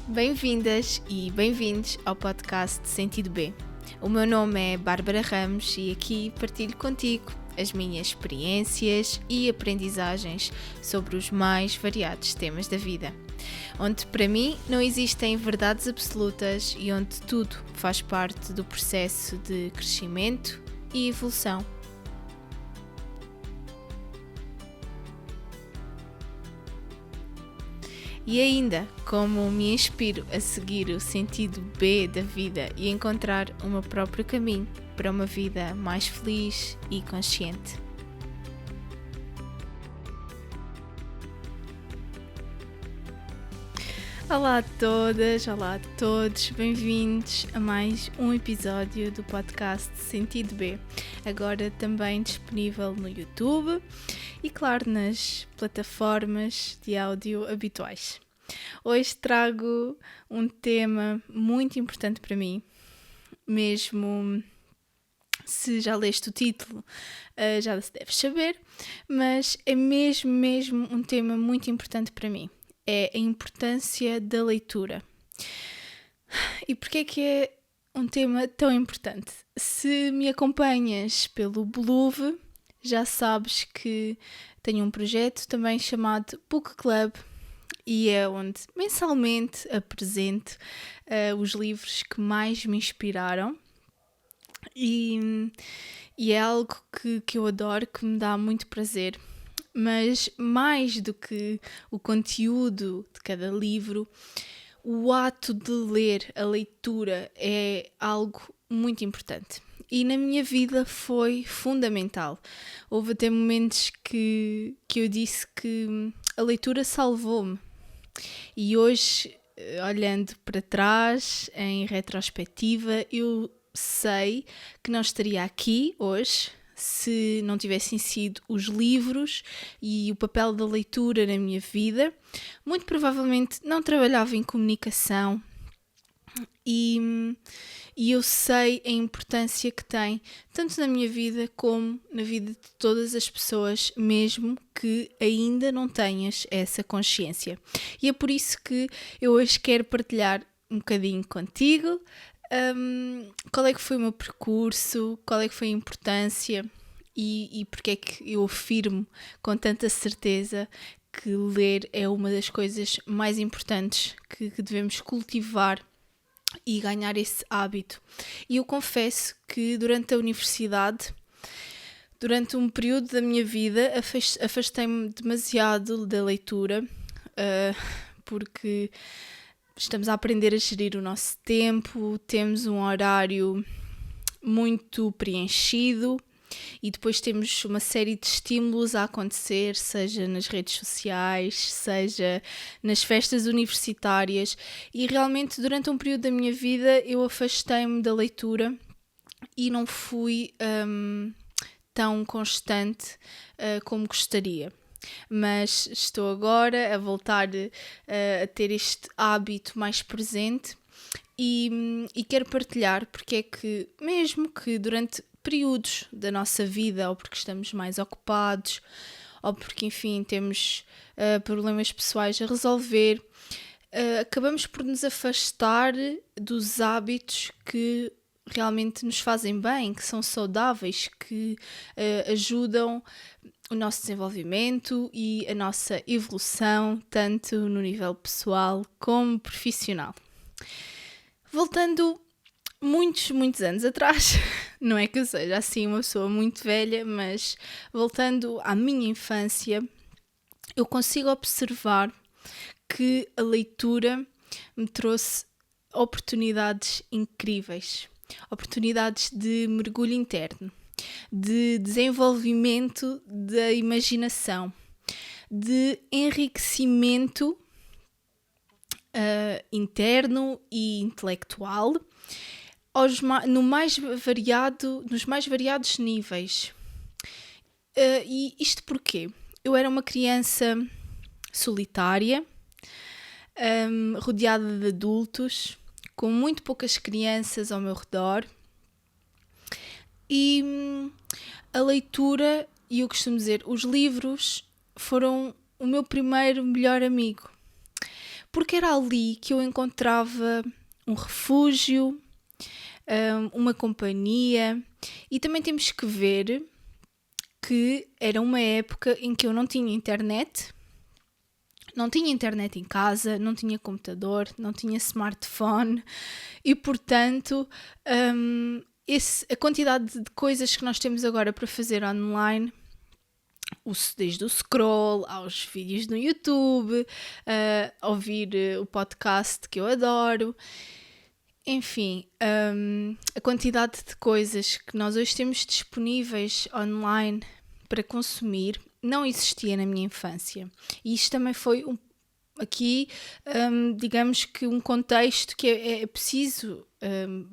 Bem-vindas e bem-vindos ao podcast Sentido B. O meu nome é Bárbara Ramos e aqui partilho contigo as minhas experiências e aprendizagens sobre os mais variados temas da vida, onde para mim não existem verdades absolutas e onde tudo faz parte do processo de crescimento e evolução. E ainda, como me inspiro a seguir o sentido B da vida e encontrar o meu próprio caminho para uma vida mais feliz e consciente. Olá a todas, olá a todos, bem-vindos a mais um episódio do podcast Sentido B, agora também disponível no YouTube e, claro, nas plataformas de áudio habituais. Hoje trago um tema muito importante para mim, mesmo se já leste o título, já se deve saber, mas é mesmo um tema muito importante para mim. É a importância da leitura. E porquê é que é um tema tão importante? Se me acompanhas pelo Bluve, já sabes que tenho um projeto também chamado Book Club e é onde mensalmente apresento os livros que mais me inspiraram e é algo que eu adoro, que me dá muito prazer. Mas mais do que o conteúdo de cada livro, o ato de ler, a leitura, é algo muito importante. E na minha vida foi fundamental. Houve até momentos que eu disse que a leitura salvou-me. E hoje, olhando para trás, em retrospectiva, eu sei que não estaria aqui hoje se não tivessem sido os livros e o papel da leitura na minha vida. Muito provavelmente não trabalhava em comunicação e eu sei a importância que tem, tanto na minha vida como na vida de todas as pessoas, mesmo que ainda não tenhas essa consciência. E é por isso que eu hoje quero partilhar um bocadinho contigo qual é que foi o meu percurso, qual é que foi a importância e porque é que eu afirmo com tanta certeza que ler é uma das coisas mais importantes que devemos cultivar e ganhar esse hábito. E eu confesso que durante a universidade, durante um período da minha vida, afastei-me demasiado da leitura, porque estamos a aprender a gerir o nosso tempo, temos um horário muito preenchido e depois temos uma série de estímulos a acontecer, seja nas redes sociais, seja nas festas universitárias, e realmente durante um período da minha vida eu afastei-me da leitura e não fui tão constante como gostaria. Mas estou agora a voltar a ter este hábito mais presente e quero partilhar porque é que, mesmo que durante períodos da nossa vida, ou porque estamos mais ocupados, ou porque, enfim, temos problemas pessoais a resolver, acabamos por nos afastar dos hábitos que realmente nos fazem bem, que são saudáveis, que ajudam o nosso desenvolvimento e a nossa evolução, tanto no nível pessoal como profissional. Voltando muitos anos atrás, não é que eu seja assim uma pessoa muito velha, mas voltando à minha infância, eu consigo observar que a leitura me trouxe oportunidades incríveis, oportunidades de mergulho interno, de desenvolvimento da imaginação, de enriquecimento interno e intelectual nos mais variados níveis. E isto porquê? Eu era uma criança solitária, rodeada de adultos, com muito poucas crianças ao meu redor, e a leitura, e eu costumo dizer, os livros foram o meu primeiro melhor amigo, porque era ali que eu encontrava um refúgio, uma companhia, e também temos que ver que era uma época em que eu não tinha internet em casa, não tinha computador, não tinha smartphone e, portanto, a quantidade de coisas que nós temos agora para fazer online, desde o scroll aos vídeos no YouTube, ouvir o podcast que eu adoro, enfim, a quantidade de coisas que nós hoje temos disponíveis online para consumir não existia na minha infância. E isto também foi aqui, digamos que um contexto que é preciso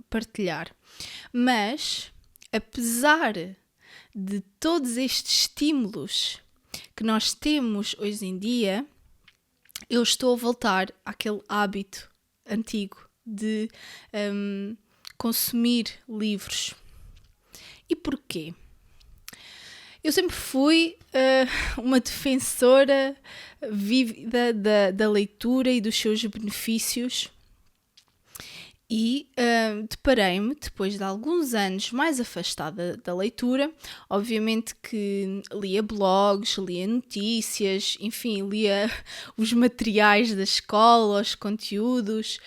partilhar. Mas, apesar de todos estes estímulos que nós temos hoje em dia, eu estou a voltar àquele hábito antigo de consumir livros. E porquê? Eu sempre fui uma defensora vívida da leitura e dos seus benefícios e deparei-me, depois de alguns anos mais afastada da leitura, obviamente que lia blogs, lia notícias, enfim, lia os materiais da escola, os conteúdos,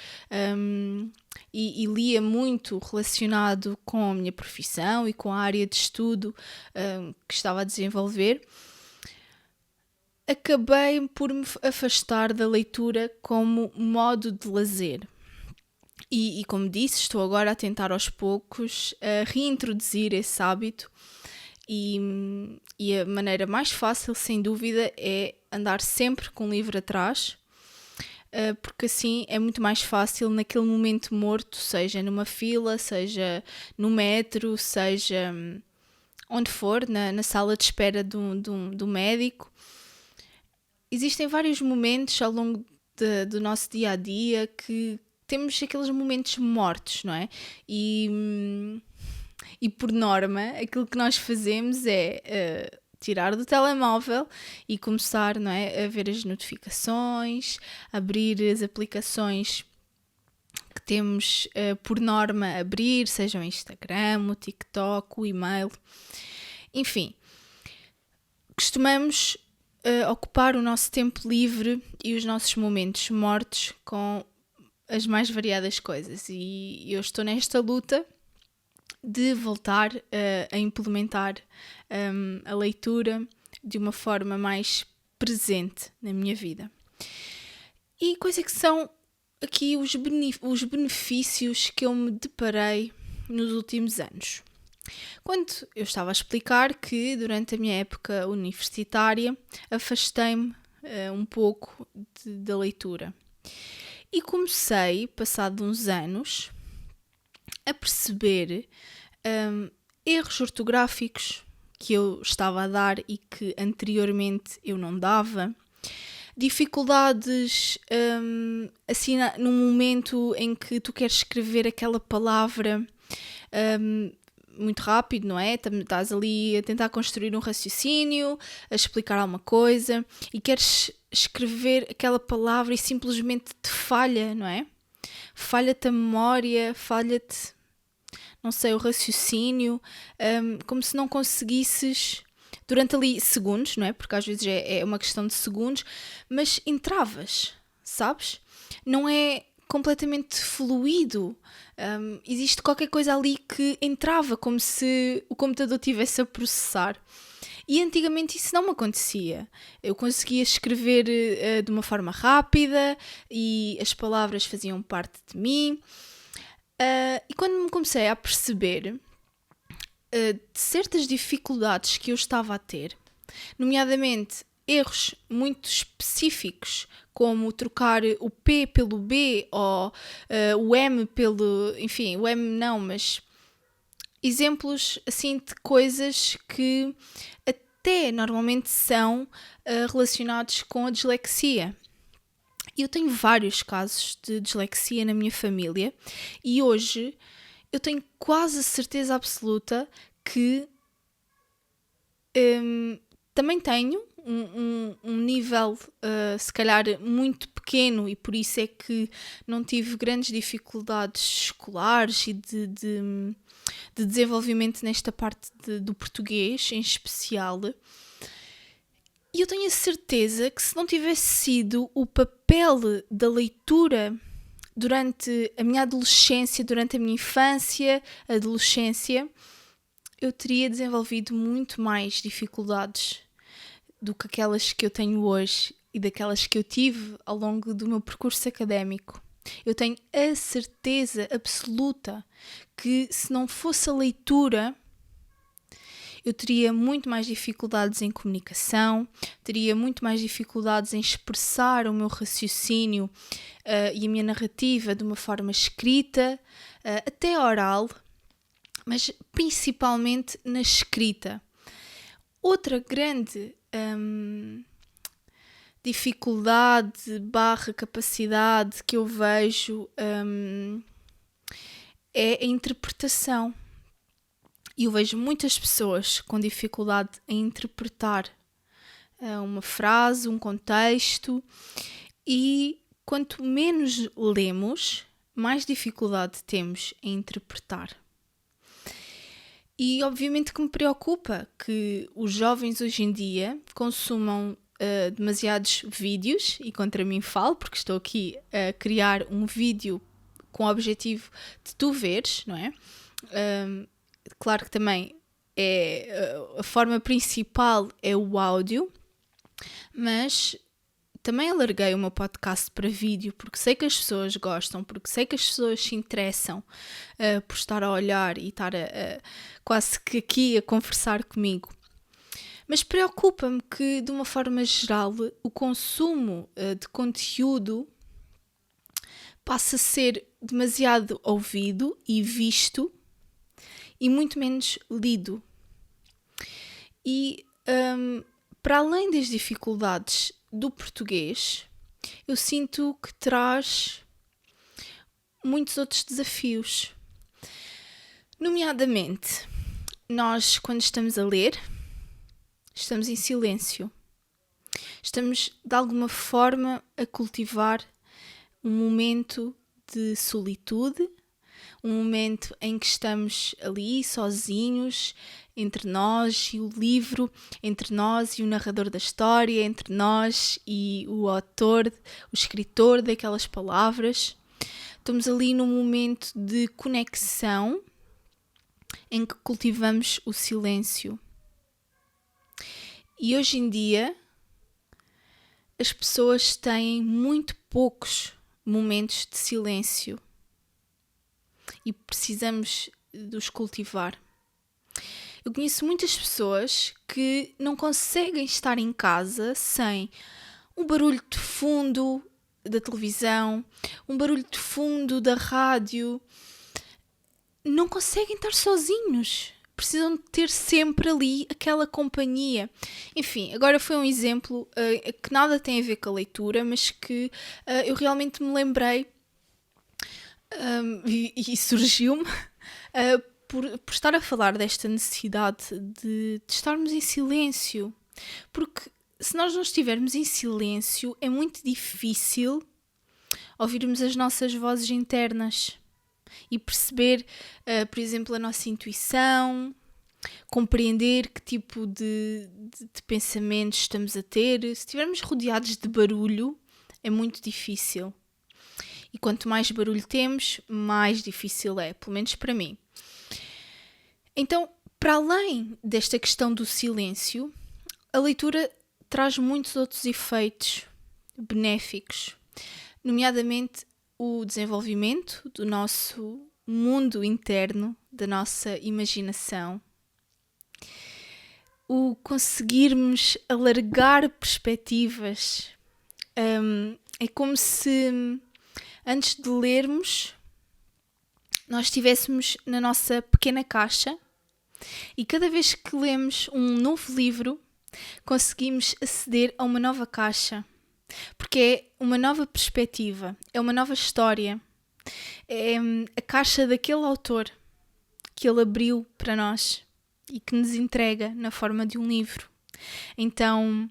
e lia muito relacionado com a minha profissão e com a área de estudo que estava a desenvolver. Acabei por me afastar da leitura como modo de lazer. E como disse, estou agora a tentar aos poucos reintroduzir esse hábito e a maneira mais fácil, sem dúvida, é andar sempre com o livro atrás, porque assim é muito mais fácil naquele momento morto, seja numa fila, seja no metro, seja onde for, na sala de espera do médico. Existem vários momentos ao longo do nosso dia-a-dia que temos aqueles momentos mortos, não é? E por norma, aquilo que nós fazemos é tirar do telemóvel e começar, não é, a ver as notificações, abrir as aplicações que temos por norma abrir, seja o Instagram, o TikTok, o e-mail, enfim. Costumamos ocupar o nosso tempo livre e os nossos momentos mortos com as mais variadas coisas, e eu estou nesta luta de voltar a implementar a leitura de uma forma mais presente na minha vida. E quais é que são aqui os benefícios que eu me deparei nos últimos anos? Quando eu estava a explicar que durante a minha época universitária afastei-me um pouco da leitura. E comecei, passado uns anos, a perceber erros ortográficos que eu estava a dar e que anteriormente eu não dava, dificuldades assim num momento em que tu queres escrever aquela palavra muito rápido, não é? Estás ali a tentar construir um raciocínio, a explicar alguma coisa e queres escrever aquela palavra e simplesmente te falha, não é? Falha-te a memória, falha-te, não sei, o raciocínio, como se não conseguisses durante ali segundos, não é? Porque às vezes é uma questão de segundos, mas entravas, sabes? Não é completamente fluido. Existe qualquer coisa ali que entrava, como se o computador estivesse a processar. E antigamente isso não me acontecia. Eu conseguia escrever de uma forma rápida e as palavras faziam parte de mim. E quando me comecei a perceber de certas dificuldades que eu estava a ter, nomeadamente erros muito específicos, como trocar o P pelo B ou o M pelo... Enfim, o M não, mas exemplos assim de coisas que até normalmente são relacionados com a dislexia. Eu tenho vários casos de dislexia na minha família e hoje eu tenho quase a certeza absoluta que também tenho um nível se calhar muito pequeno, e por isso é que não tive grandes dificuldades escolares e de desenvolvimento nesta parte do português em especial. E eu tenho a certeza que se não tivesse sido o papel da leitura durante a minha adolescência, durante a minha infância, adolescência, eu teria desenvolvido muito mais dificuldades do que aquelas que eu tenho hoje e daquelas que eu tive ao longo do meu percurso académico. Eu tenho a certeza absoluta que se não fosse a leitura, eu teria muito mais dificuldades em comunicação, teria muito mais dificuldades em expressar o meu raciocínio e a minha narrativa de uma forma escrita, até oral, mas principalmente na escrita. Outra grande dificuldade / capacidade que eu vejo é a interpretação. E eu vejo muitas pessoas com dificuldade em interpretar uma frase, um contexto, e quanto menos lemos, mais dificuldade temos em interpretar. E obviamente que me preocupa que os jovens hoje em dia consumam demasiados vídeos, e contra mim falo, porque estou aqui a criar um vídeo com o objetivo de tu veres, não é? Claro que também a forma principal é o áudio, mas também alarguei o meu podcast para vídeo, porque sei que as pessoas gostam, porque sei que as pessoas se interessam por estar a olhar e estar quase que aqui a conversar comigo. Mas preocupa-me que, de uma forma geral, o consumo de conteúdo passa a ser demasiado ouvido e visto e muito menos lido. E para além das dificuldades do português, eu sinto que traz muitos outros desafios. Nomeadamente, nós, quando estamos a ler, estamos em silêncio. Estamos, de alguma forma, a cultivar um momento de solitude, um momento em que estamos ali sozinhos, entre nós e o livro, entre nós e o narrador da história, entre nós e o autor, o escritor daquelas palavras. Estamos ali num momento de conexão em que cultivamos o silêncio. E hoje em dia as pessoas têm muito poucos momentos de silêncio e precisamos de os cultivar. Eu conheço muitas pessoas que não conseguem estar em casa sem um barulho de fundo da televisão, um barulho de fundo da rádio. Não conseguem estar sozinhos. Precisam de ter sempre ali aquela companhia. Enfim, agora foi um exemplo que nada tem a ver com a leitura, mas que eu realmente me lembrei e surgiu-me por estar a falar desta necessidade de estarmos em silêncio. Porque se nós não estivermos em silêncio, é muito difícil ouvirmos as nossas vozes internas e perceber, por exemplo, a nossa intuição, compreender que tipo de pensamentos estamos a ter. Se estivermos rodeados de barulho, é muito difícil. E quanto mais barulho temos, mais difícil é, pelo menos para mim. Então, para além desta questão do silêncio, a leitura traz muitos outros efeitos benéficos, nomeadamente o desenvolvimento do nosso mundo interno, da nossa imaginação, o conseguirmos alargar perspectivas. É como se antes de lermos nós estivéssemos na nossa pequena caixa e cada vez que lemos um novo livro conseguimos aceder a uma nova caixa, porque é uma nova perspectiva, é uma nova história, é a caixa daquele autor que ele abriu para nós e que nos entrega na forma de um livro. Então,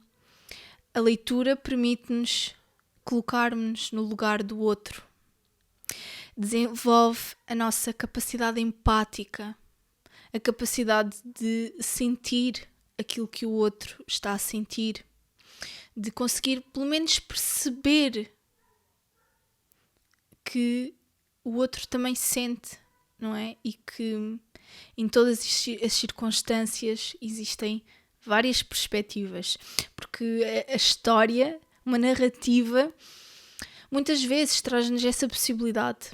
a leitura permite-nos colocarmos-nos no lugar do outro. Desenvolve a nossa capacidade empática, a capacidade de sentir aquilo que o outro está a sentir, de conseguir pelo menos perceber que o outro também sente, não é? E que em todas as circunstâncias existem várias perspectivas, porque a história, uma narrativa, muitas vezes traz-nos essa possibilidade.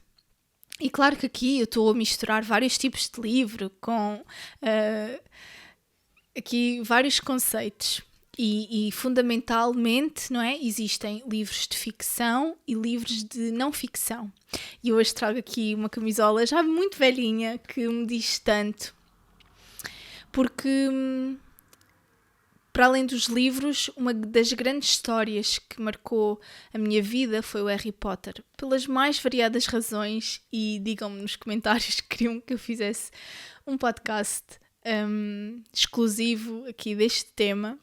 E claro que aqui eu estou a misturar vários tipos de livro com aqui vários conceitos. E fundamentalmente, não é? Existem livros de ficção e livros de não ficção. E hoje trago aqui uma camisola já muito velhinha que me diz tanto. Porque, para além dos livros, uma das grandes histórias que marcou a minha vida foi o Harry Potter. Pelas mais variadas razões, e digam-me nos comentários que queriam que eu fizesse um podcast exclusivo aqui deste tema.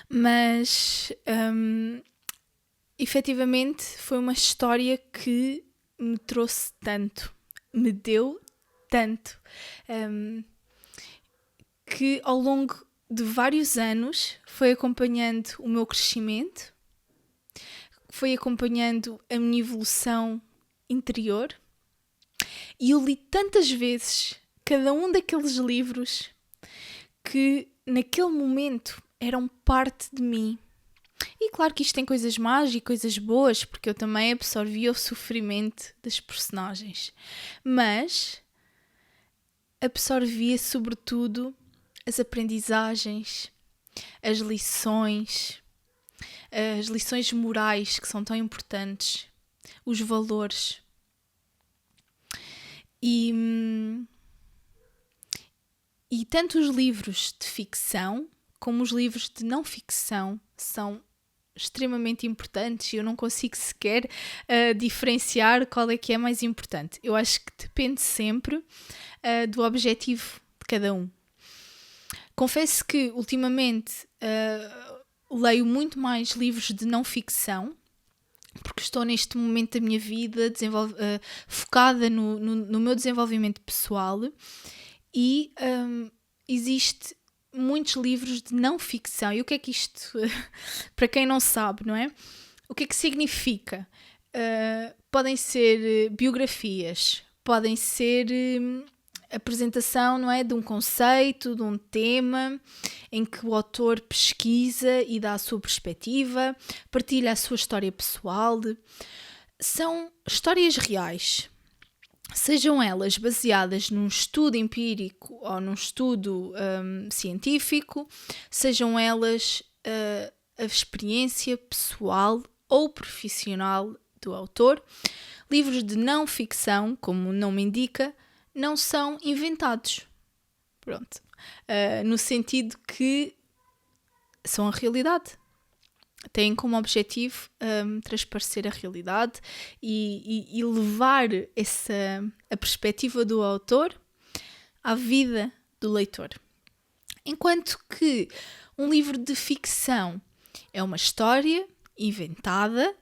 Mas, efetivamente, foi uma história que me trouxe tanto, me deu tanto, que ao longo de vários anos foi acompanhando o meu crescimento, foi acompanhando a minha evolução interior, e eu li tantas vezes cada um daqueles livros que naquele momento eram parte de mim. E claro que isto tem coisas más e coisas boas, porque eu também absorvia o sofrimento das personagens. Mas absorvia sobretudo as aprendizagens, as lições morais que são tão importantes, os valores. E tanto os livros de ficção como os livros de não ficção são extremamente importantes e eu não consigo sequer diferenciar qual é que é mais importante. Eu acho que depende sempre do objetivo de cada um. Confesso que ultimamente leio muito mais livros de não ficção, porque estou neste momento da minha vida focada no meu desenvolvimento pessoal e existe muitos livros de não ficção. E o que é que isto, para quem não sabe, não é? O que é que significa? Podem ser biografias, podem ser apresentação, não é? De um conceito, de um tema, em que o autor pesquisa e dá a sua perspectiva, partilha a sua história pessoal. São histórias reais. Sejam elas baseadas num estudo empírico ou num estudo científico, sejam elas a experiência pessoal ou profissional do autor. Livros de não ficção, como o nome indica, não são inventados. Pronto. No sentido que são a realidade. Têm como objetivo transparecer a realidade e levar a perspectiva do autor à vida do leitor. Enquanto que um livro de ficção é uma história inventada,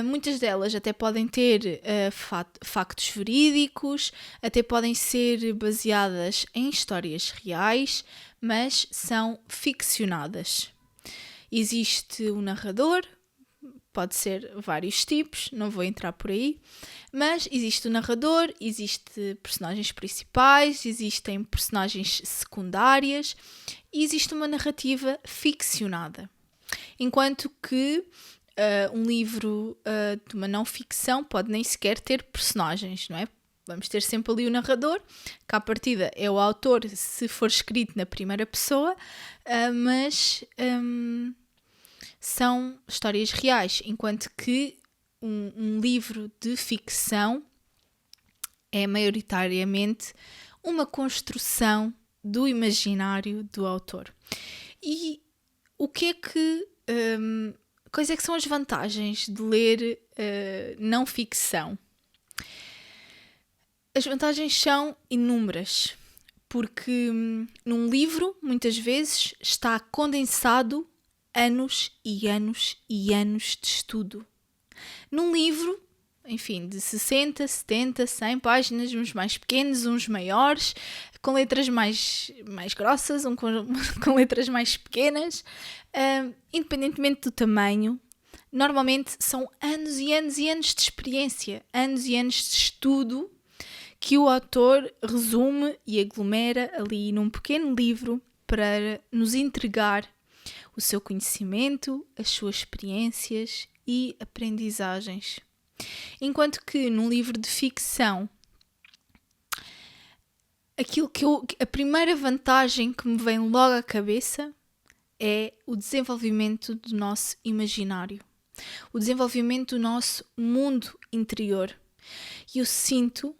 muitas delas até podem ter factos verídicos, até podem ser baseadas em histórias reais, mas são ficcionadas. Existe o narrador, pode ser vários tipos, não vou entrar por aí, mas existe o narrador, existem personagens principais, existem personagens secundárias e existe uma narrativa ficcionada. Enquanto que um livro de uma não ficção pode nem sequer ter personagens, não é? Vamos ter sempre ali o narrador, que à partida é o autor se for escrito na primeira pessoa, mas são histórias reais, enquanto que um livro de ficção é maioritariamente uma construção do imaginário do autor. E o que é que... quais é que são as vantagens de ler não ficção? As vantagens são inúmeras, porque num livro, muitas vezes, está condensado anos e anos e anos de estudo. Num livro, enfim, de 60, 70, 100 páginas, uns mais pequenos, uns maiores, com letras mais grossas, com letras mais pequenas, independentemente do tamanho, normalmente são anos e anos e anos de experiência, anos e anos de estudo que o autor resume e aglomera ali num pequeno livro para nos entregar o seu conhecimento, as suas experiências e aprendizagens. Enquanto que num livro de ficção, a primeira vantagem que me vem logo à cabeça é o desenvolvimento do nosso imaginário, o desenvolvimento do nosso mundo interior. E eu sinto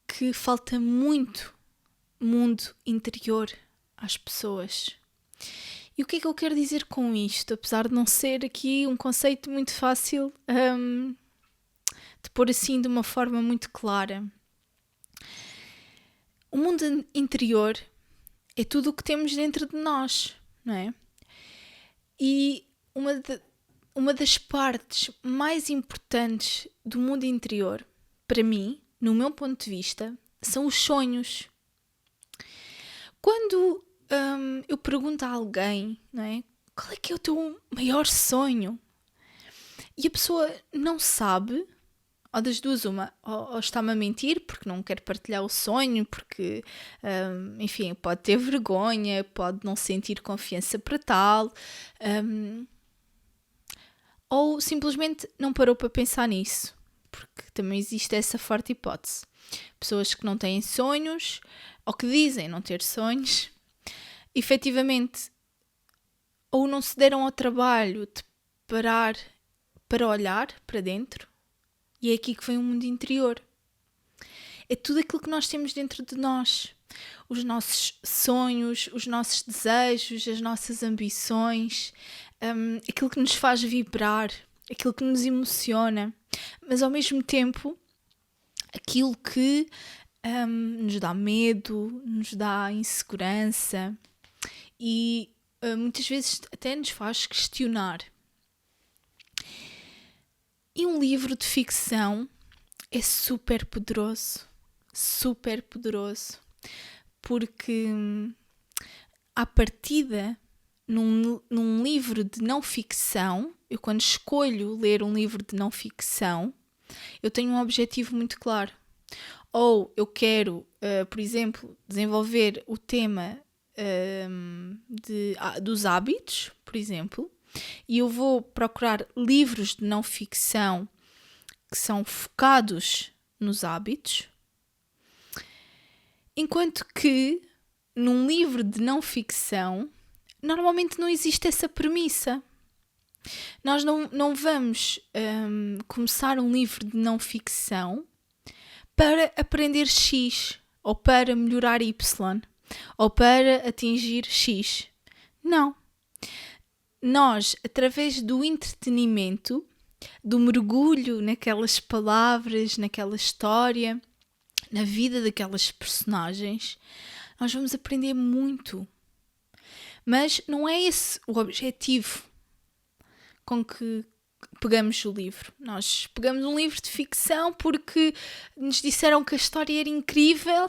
que falta muito mundo interior às pessoas. E o que é que eu quero dizer com isto? Apesar de não ser aqui um conceito muito fácil de pôr assim de uma forma muito clara. O mundo interior é tudo o que temos dentro de nós, não é? E uma das partes mais importantes do mundo interior, para mim, no meu ponto de vista, são os sonhos. Quando eu pergunto a alguém, não é, qual é que é o teu maior sonho? E a pessoa não sabe, ou das duas uma, ou está-me a mentir porque não quer partilhar o sonho, porque, enfim, pode ter vergonha, pode não sentir confiança para tal, ou simplesmente não parou para pensar nisso, porque também existe essa forte hipótese. Pessoas que não têm sonhos, ou que dizem não ter sonhos, efetivamente, ou não se deram ao trabalho de parar para olhar para dentro, e é aqui que vem o mundo interior. É tudo aquilo que nós temos dentro de nós. Os nossos sonhos, os nossos desejos, as nossas ambições, aquilo que nos faz vibrar, aquilo que nos emociona, mas ao mesmo tempo aquilo que nos dá medo, nos dá insegurança e muitas vezes até nos faz questionar. E um livro de ficção é super poderoso, porque à partida, num livro de não ficção, eu quando escolho ler um livro de não ficção, eu tenho um objetivo muito claro. Ou eu quero, por exemplo, desenvolver o tema dos hábitos, por exemplo, e eu vou procurar livros de não ficção que são focados nos hábitos, enquanto que num livro de não ficção normalmente não existe essa premissa. Nós não vamos começar um livro de não ficção para aprender X, ou para melhorar Y, ou para atingir X. Não. Nós, através do entretenimento, do mergulho naquelas palavras, naquela história, na vida daquelas personagens, nós vamos aprender muito. Mas não é esse o objetivo com que pegamos o livro. Nós pegamos um livro de ficção porque nos disseram que a história era incrível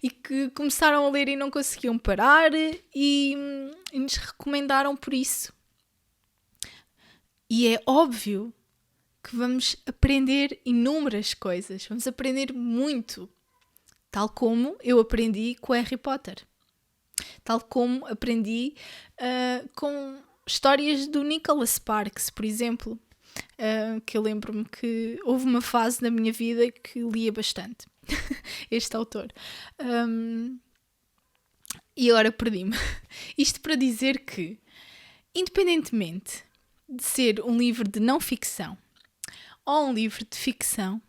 e que começaram a ler e não conseguiam parar e nos recomendaram por isso. E é óbvio que vamos aprender inúmeras coisas, vamos aprender muito, tal como eu aprendi com Harry Potter, tal como aprendi com histórias do Nicholas Sparks, por exemplo, que eu lembro-me que houve uma fase na minha vida que lia bastante este autor. E agora perdi-me. Isto para dizer que, independentemente de ser um livro de não ficção ou um livro de ficção,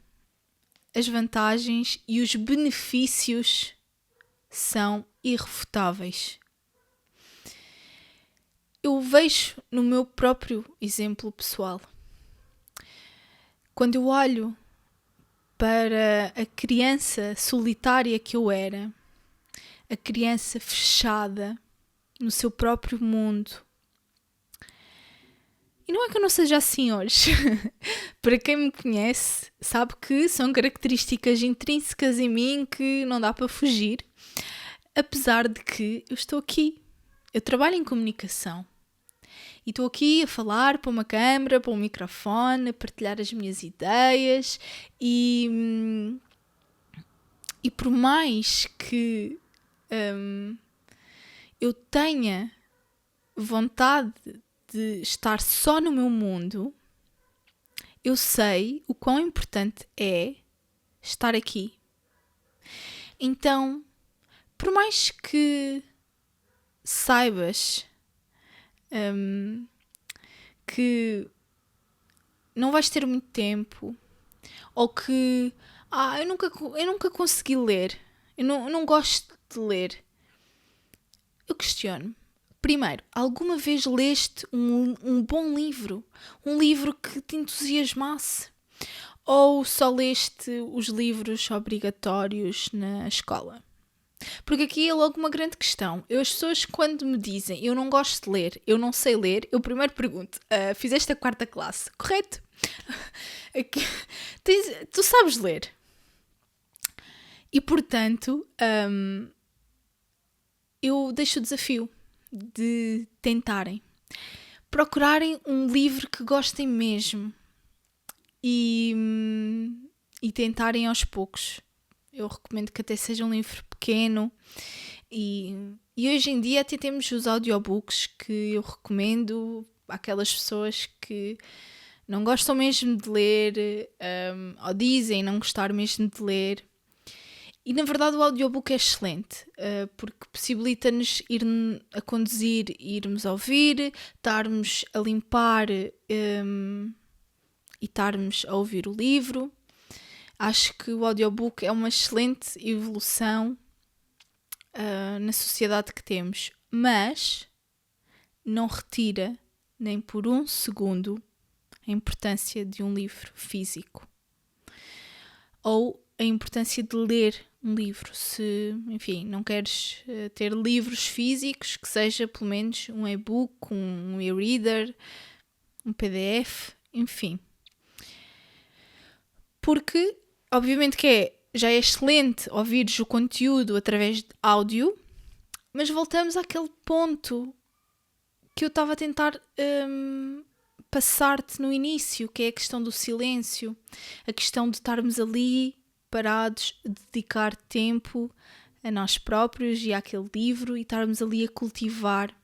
as vantagens e os benefícios são irrefutáveis. Eu vejo no meu próprio exemplo pessoal. Quando eu olho para a criança solitária que eu era, a criança fechada no seu próprio mundo, E não é que eu não seja assim hoje. Para quem me conhece, sabe que são características intrínsecas em mim que não dá para fugir. Apesar de que eu estou aqui. Eu trabalho em comunicação. E estou aqui a falar para uma câmara, para um microfone, a partilhar as minhas ideias. E por mais que eu tenha vontade de estar só no meu mundo, eu sei o quão importante é estar aqui. Então, por mais que saibas que não vais ter muito tempo, ou que eu nunca consegui ler, eu não gosto de ler, eu questiono. Primeiro, alguma vez leste um bom livro? Um livro que te entusiasmasse? Ou só leste os livros obrigatórios na escola? Porque aqui é logo uma grande questão. As pessoas, quando me dizem eu não gosto de ler, eu não sei ler, eu primeiro pergunto, fizeste a 4ª classe, correto? Tu sabes ler. E, portanto, eu deixo o desafio de tentarem. Procurarem um livro que gostem mesmo. E tentarem aos poucos. Eu recomendo que até seja um livro pequeno. E hoje em dia até temos os audiobooks que eu recomendo àquelas pessoas que não gostam mesmo de ler, ou dizem não gostar mesmo de ler. E na verdade o audiobook é excelente, porque possibilita-nos ir a conduzir e irmos a ouvir, estarmos a limpar e estarmos a ouvir o livro. Acho que o audiobook é uma excelente evolução na sociedade que temos, mas não retira nem por um segundo a importância de um livro físico ou a importância de ler um livro. Se, enfim, não queres ter livros físicos, que seja pelo menos um e-book, um e-reader, um PDF, enfim. Porque, obviamente que já é excelente ouvires o conteúdo através de áudio, mas voltamos àquele ponto que eu estava a tentar passar-te no início, que é a questão do silêncio, a questão de estarmos ali parados, dedicar tempo a nós próprios e àquele livro e estarmos ali a cultivar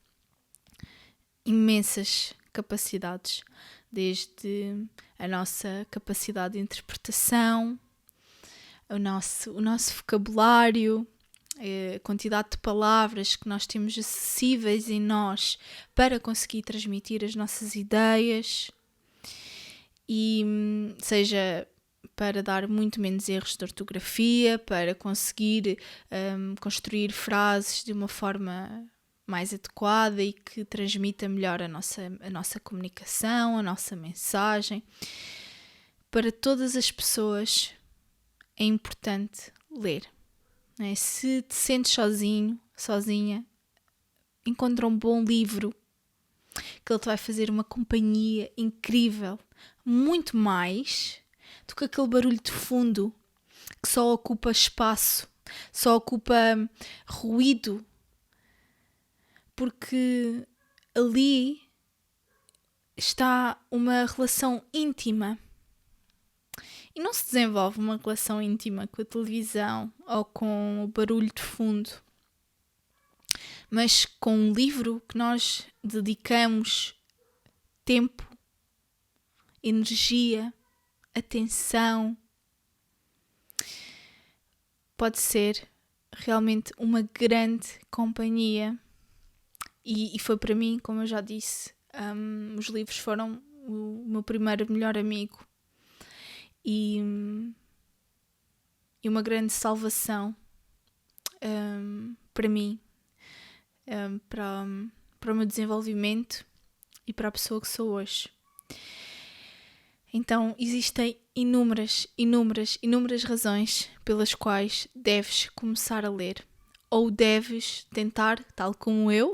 imensas capacidades, desde a nossa capacidade de interpretação, o nosso vocabulário, a quantidade de palavras que nós temos acessíveis em nós para conseguir transmitir as nossas ideias, e seja para dar muito menos erros de ortografia, para conseguir construir frases de uma forma mais adequada e que transmita melhor a nossa comunicação, a nossa mensagem. Para todas as pessoas é importante ler. Né? Se te sentes sozinho, sozinha, encontra um bom livro que ele te vai fazer uma companhia incrível, muito mais do que aquele barulho de fundo que só ocupa espaço, só ocupa ruído, porque ali está uma relação íntima. E não se desenvolve uma relação íntima com a televisão ou com o barulho de fundo, mas com um livro que nós dedicamos tempo, energia, atenção. Pode ser realmente uma grande companhia. E foi para mim, como eu já disse, os livros foram o meu primeiro melhor amigo. E uma grande salvação para mim, para o meu desenvolvimento e para a pessoa que sou hoje. Então existem inúmeras razões pelas quais deves começar a ler, ou deves tentar, tal como eu,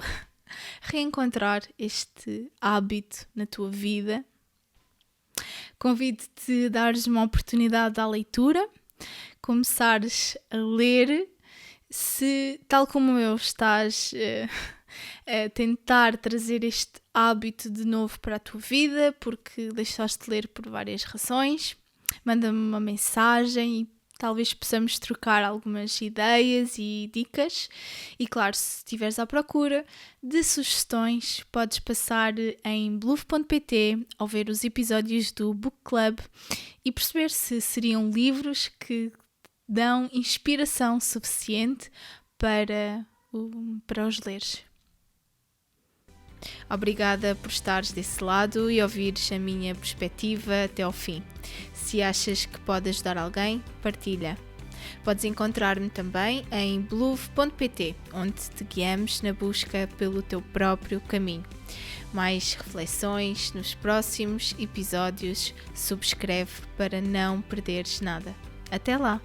reencontrar este hábito na tua vida. Convido-te a dares uma oportunidade à leitura, começares a ler, se tal como eu estás a tentar trazer este hábito de novo para a tua vida, porque deixaste de ler por várias razões, manda-me uma mensagem e talvez possamos trocar algumas ideias e dicas. E claro, se estiveres à procura de sugestões, podes passar em bluff.pt ao ver os episódios do Book Club e perceber se seriam livros que dão inspiração suficiente para os leres. Obrigada por estares desse lado e ouvires a minha perspectiva até ao fim. Se achas que pode ajudar alguém, partilha. Podes encontrar-me também em bluff.pt, onde te guiamos na busca pelo teu próprio caminho. Mais reflexões nos próximos episódios. Subscreve para não perderes nada. Até lá!